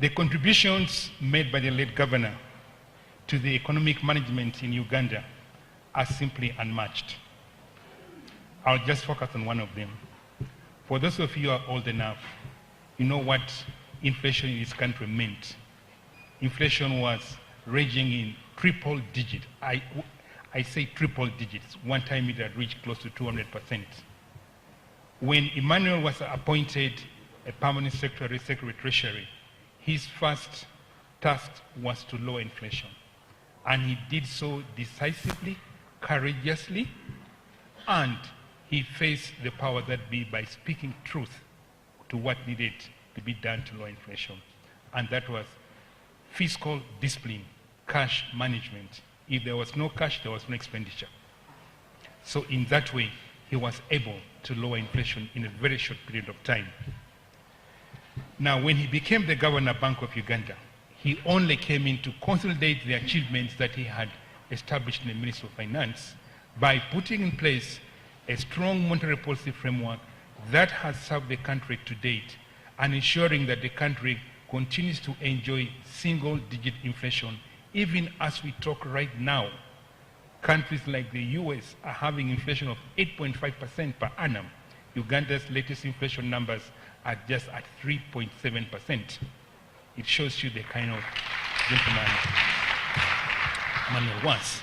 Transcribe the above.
The contributions made by the late governor to the economic management in Uganda are simply unmatched. I'll just focus on one of them. For those of you who are old enough, you know what inflation in this country meant. Inflation was raging in triple digits. I say triple digits. One time it had reached close to 200%. When Emmanuel was appointed a permanent secretary of Treasury, his first task was to lower inflation. And he did so decisively, courageously, and he faced the power that be by speaking truth to what needed to be done to lower inflation. And that was fiscal discipline, cash management. If there was no cash, there was no expenditure. So in that way, he was able to lower inflation in a very short period of time. Now, when he became the governor Bank of Uganda, he only came in to consolidate the achievements that he had established in the Ministry of Finance by putting in place a strong monetary policy framework that has served the country to date and ensuring that the country continues to enjoy single-digit inflation. Even as we talk right now, countries like the US are having inflation of 8.5% per annum. Uganda's latest inflation numbers are just at 3.7%. It shows you the kind of gentleman Emmanuel was.